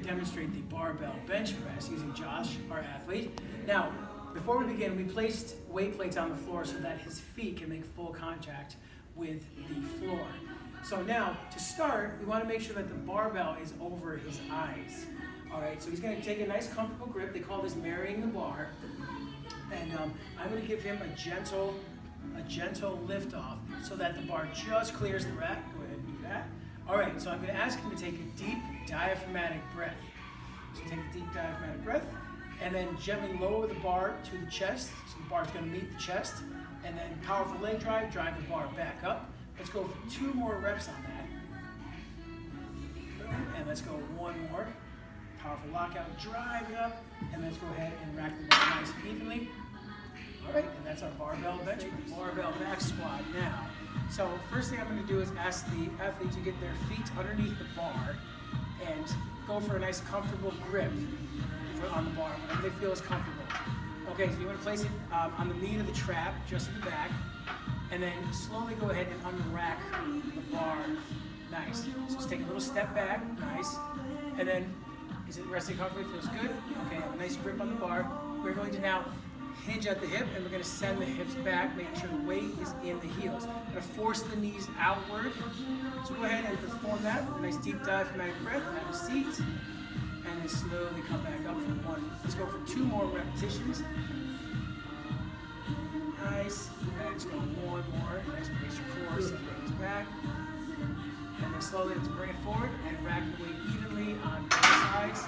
demonstrate the barbell bench press using Josh, our athlete. Now, before we begin, we placed weight plates on the floor so that his feet can make full contact with the floor. So now, to start, we want to make sure that the barbell is over his eyes. All right, so he's going to take a nice comfortable grip. They call this marrying the bar. And I'm going to give him a gentle lift off so that the bar just clears the rack. Go ahead and do that. All right, so I'm going to ask him to take a deep diaphragmatic breath. So take a deep diaphragmatic breath, and then gently lower the bar to the chest. So the bar's going to meet the chest, and then powerful leg drive the bar back up. Let's go for 2 more reps on that. And let's go 1 more. Powerful lockout, drive it up, and let's go ahead and rack the bar nice and evenly. All right, and that's our barbell bench, barbell back squat now. So first thing I'm going to do is ask the athlete to get their feet underneath the bar and go for a nice comfortable grip on the bar, whatever they feel is comfortable. Okay, so you want to place it on the meat of the trap, just at the back, and then slowly go ahead and unrack the bar. Nice. So just take a little step back, nice, and then is it resting comfortably? Feels good? Okay, have a nice grip on the bar. We're going to now hinge at the hip, and we're going to send the hips back, making sure the weight is in the heels. We're going to force the knees outward. So go ahead and perform that. A nice deep diaphragmatic breath, have a seat, and then slowly come back up for 1. Let's go for 2 more repetitions. Nice. Let's go 1 more. Nice, brace your core, send the hips back. And then slowly let's bring it forward and rack the weight evenly on both sides.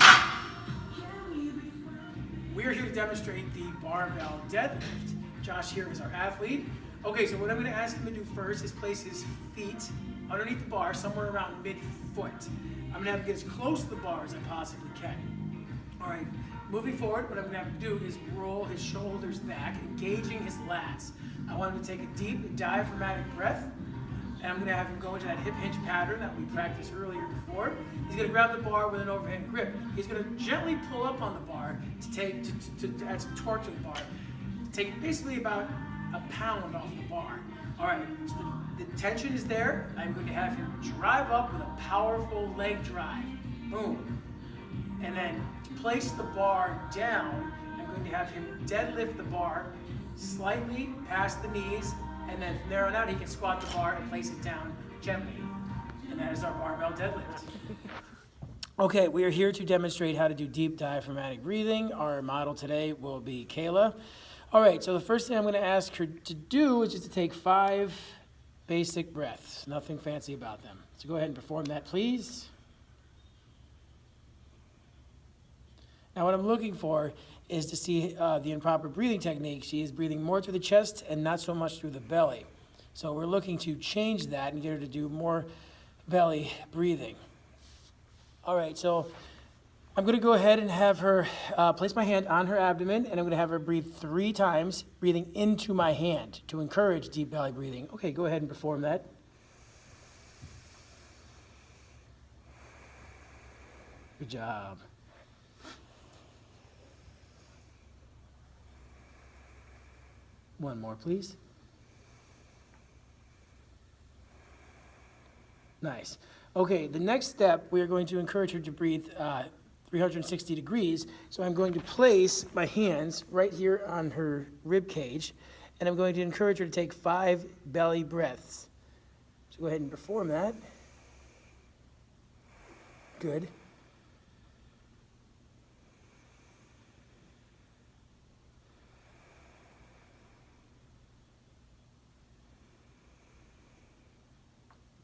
We're here to demonstrate the barbell deadlift. Josh here is our athlete. Okay, so what I'm going to ask him to do first is place his feet underneath the bar, somewhere around mid-foot. I'm going to have him get as close to the bar as I possibly can. All right, moving forward, what I'm going to have to do is roll his shoulders back, engaging his lats. I want him to take a deep diaphragmatic breath. And I'm going to have him go into that hip hinge pattern that we practiced earlier before. He's going to grab the bar with an overhand grip. He's going to gently pull up on the bar to add some torque to the bar. To take basically about a pound off the bar. All right, so the tension is there. I'm going to have him drive up with a powerful leg drive. Boom. And then to place the bar down, I'm going to have him deadlift the bar slightly past the knees, and then from there on out, he can squat the bar and place it down gently. And that is our barbell deadlift. Okay, we are here to demonstrate how to do deep diaphragmatic breathing. Our model today will be Kayla. All right, so the first thing I'm going to ask her to do is just to take 5 basic breaths. Nothing fancy about them. So go ahead and perform that, please. Now what I'm looking for is to see the improper breathing technique. She is breathing more through the chest and not so much through the belly. So we're looking to change that and get her to do more belly breathing. All right, so I'm going to go ahead and have her place my hand on her abdomen, and I'm going to have her breathe 3 times, breathing into my hand to encourage deep belly breathing. Okay, go ahead and perform that. Good job. One more, please. Nice. Okay, the next step, we are going to encourage her to breathe 360 degrees. So I'm going to place my hands right here on her rib cage, and I'm going to encourage her to take 5 belly breaths. So go ahead and perform that. Good.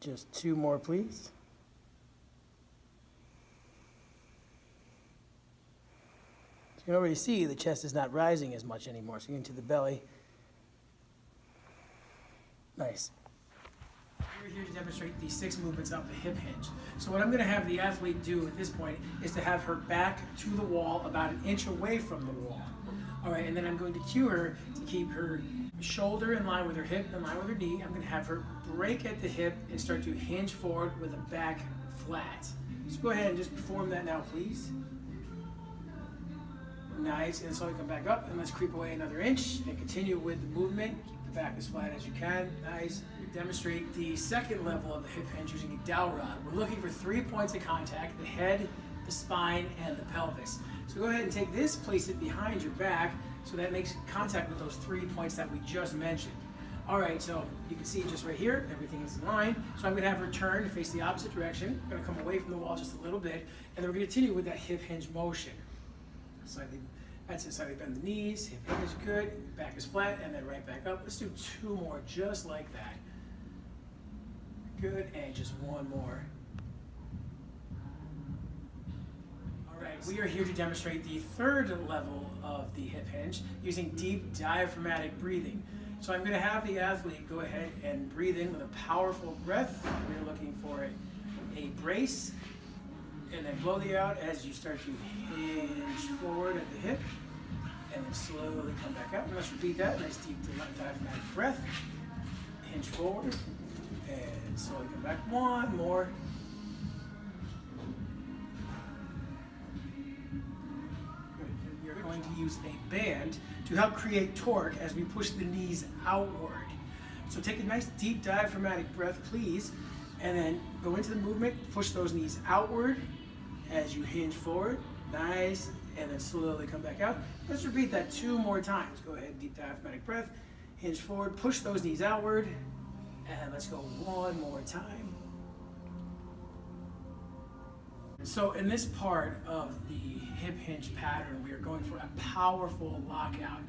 Just 2 more, please. You can already see the chest is not rising as much anymore, so getting to the belly. Nice. We're here to demonstrate the 6 movements of the hip hinge. So what I'm going to have the athlete do at this point is to have her back to the wall about 1 inch away from the wall. All right, and then I'm going to cue her to keep her shoulder in line with her hip, in line with her knee. I'm going to have her break at the hip and start to hinge forward with the back flat. So go ahead and just perform that now, please. Nice, and slowly come back up, and let's creep away another inch and continue with the movement. Keep the back as flat as you can. Nice. Demonstrate the second level of the hip hinge using a dowel rod. We're looking for 3 points of contact: the head, the spine and the pelvis. So go ahead and take this, place it behind your back, so that makes contact with those 3 points that we just mentioned. All right, so you can see just right here, everything is in line. So I'm gonna have her turn to face the opposite direction. I'm gonna come away from the wall just a little bit, and then we're gonna continue with that hip hinge motion. Slightly, that's it, slightly bend the knees, hip hinge, good, back is flat, and then right back up. Let's do 2 more just like that. Good, and just 1 more. All right, we are here to demonstrate the 3rd level of the hip hinge using deep diaphragmatic breathing. So I'm going to have the athlete go ahead and breathe in with a powerful breath. We're looking for a brace, and then blow the out as you start to hinge forward at the hip, and then slowly come back out. Let's repeat that. Nice deep diaphragmatic breath. Hinge forward, and slowly come back. 1 more. Good. We're going to use a band to help create torque as we push the knees outward. So take a nice deep diaphragmatic breath, please, and then go into the movement, push those knees outward as you hinge forward. Nice, and then slowly come back out. Let's repeat that 2 more times. Go ahead, deep diaphragmatic breath, hinge forward, push those knees outward, and let's go 1 more time. So in this part of the hip hinge pattern, we are going for a powerful lockout.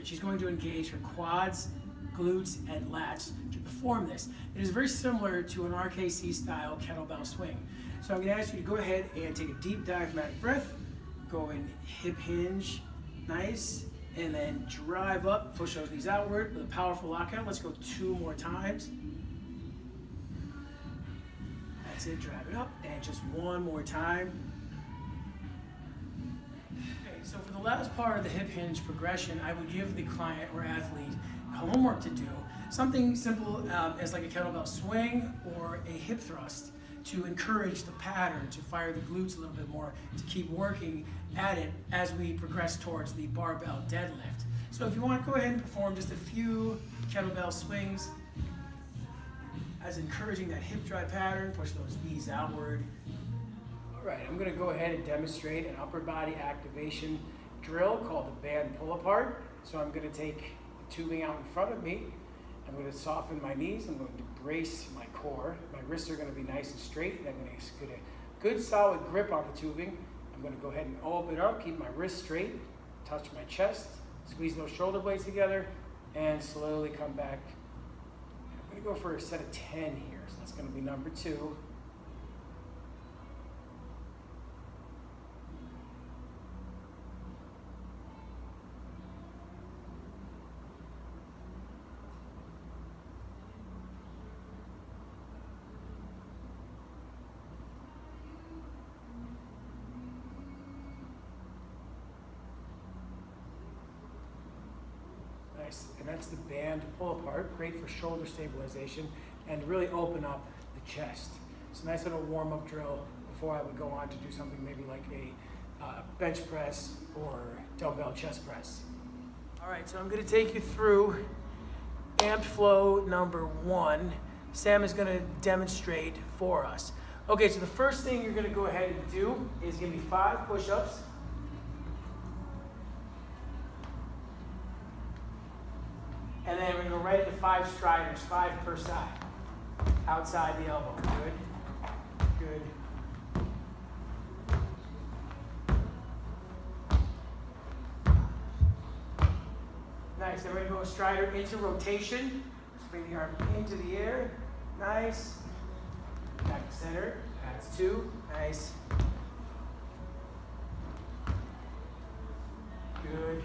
She's going to engage her quads, glutes, and lats to perform this. It is very similar to an RKC style kettlebell swing. So I'm going to ask you to go ahead and take a deep diaphragmatic breath, go in hip hinge, nice, and then drive up, push those knees outward with a powerful lockout. Let's go 2 more times. That's it, drive it up, and just 1 more time. Okay, so for the last part of the hip hinge progression, I would give the client or athlete homework to do, something simple as like a kettlebell swing or a hip thrust to encourage the pattern, to fire the glutes a little bit more, to keep working at it as we progress towards the barbell deadlift. So if you want, go ahead and perform just a few kettlebell swings as encouraging that hip drive pattern, push those knees outward. All right, I'm gonna go ahead and demonstrate an upper body activation drill called the band pull apart. So I'm gonna take the tubing out in front of me. I'm gonna soften my knees. I'm going to brace my core. My wrists are gonna be nice and straight. I'm gonna get a good solid grip on the tubing. I'm gonna go ahead and open it up, keep my wrists straight, touch my chest, squeeze those shoulder blades together, and slowly come back. I'm gonna go for a set of 10 here. So that's gonna be number 2. Nice, and that's the band pull apart, great for shoulder stabilization and really open up the chest. It's a nice little warm-up drill before I would go on to do something maybe like a bench press or dumbbell chest press. All right, so I'm gonna take you through amped flow number 1. Sam is gonna demonstrate for us. Okay, so the first thing you're gonna go ahead and do is give me 5 push-ups. And then we're gonna go right into 5 striders, 5 per side. Outside the elbow, good, good. Nice, then we're gonna go strider into rotation. Just bring the arm into the air, nice. Back to center, that's 2, nice. Good.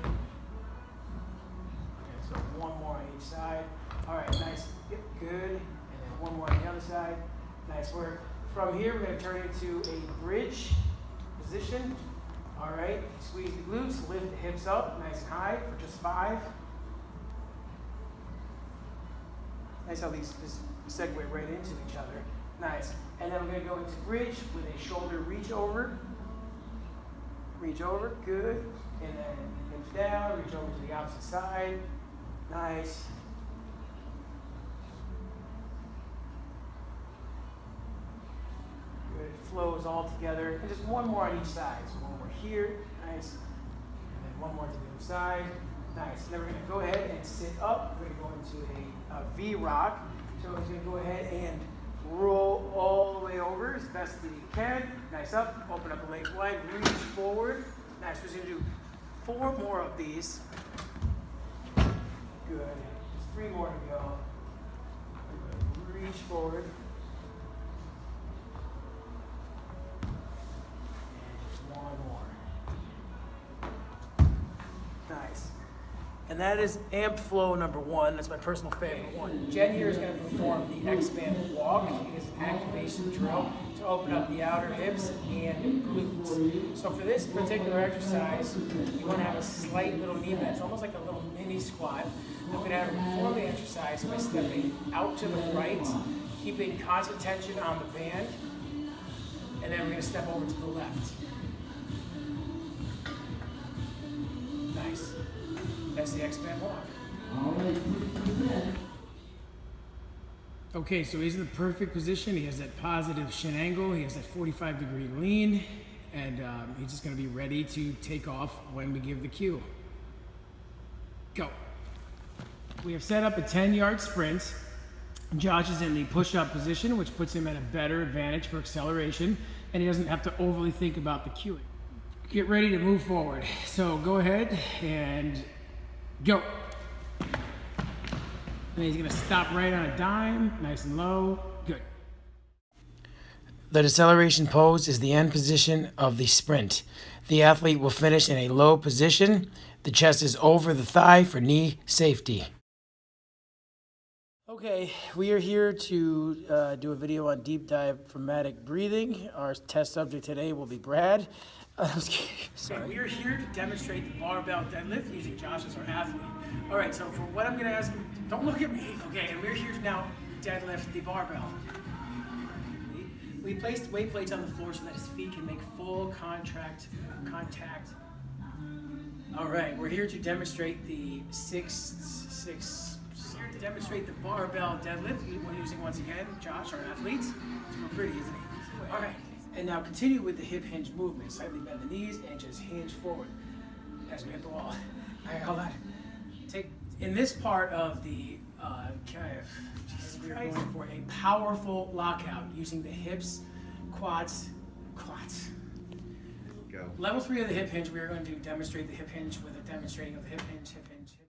So 1 more on each side. All right, nice, yep, good. And then 1 more on the other side. Nice work. From here, we're gonna turn into a bridge position. All right, squeeze the glutes, lift the hips up, nice and high for just 5. Nice how these segue right into each other. Nice. And then we're gonna go into bridge with a shoulder reach over. Reach over, good. And then hips down, reach over to the opposite side. Nice. it flows all together. And just one more on each side. So one more here, nice. And then one more to the other side, nice. And then we're gonna go ahead and sit up. We're gonna go into a V rock. So we're gonna go ahead and roll all the way over as best as you can. Nice up, open up the legs wide, reach forward. Nice, we're just gonna do 4 more of these. Good, just 3 more to go. Reach forward. And just 1 more. Nice. And that is amp flow number 1. That's my personal favorite one. Jen here is going to perform the X-Band walk. It is an activation drill to open up the outer hips and glutes. So for this particular exercise, you want to have a slight little knee bend. It's almost like a little mini squat. I'm going to have her perform the exercise by stepping out to the right, keeping constant tension on the band, and then we're going to step over to the left. Nice. That's the X-Band walk. Okay, so he's in the perfect position. He has that positive shin angle. He has that 45-degree lean, and he's just going to be ready to take off when we give the cue. Go. We have set up a 10-yard sprint. Josh is in the push-up position, which puts him at a better advantage for acceleration, and he doesn't have to overly think about the cueing. Get ready to move forward. So go ahead and go. And he's gonna stop right on a dime, nice and low, good. The deceleration pose is the end position of the sprint. The athlete will finish in a low position. The chest is over the thigh for knee safety. Okay, we are here to do a video on deep diaphragmatic breathing. Our test subject today will be Brad. Sorry. We are here to demonstrate the barbell deadlift using Josh as our athlete. All right, so for what I'm going to ask you, don't look at me, okay? And we're here to now deadlift the barbell. We placed weight plates on the floor so that his feet can make full contact. All right, we're here to demonstrate the demonstrate the barbell deadlift. We're using once again Josh, our athlete. Super pretty, isn't he? All right. And now continue with the hip hinge movement. Slightly bend the knees and just hinge forward as we hit the wall. All right, hold on. In this part of the we are going for a powerful lockout using the hips, quads. Go. Level 3 of the hip hinge, we are going to demonstrate the hip hinge with a demonstrating of the hip hinge.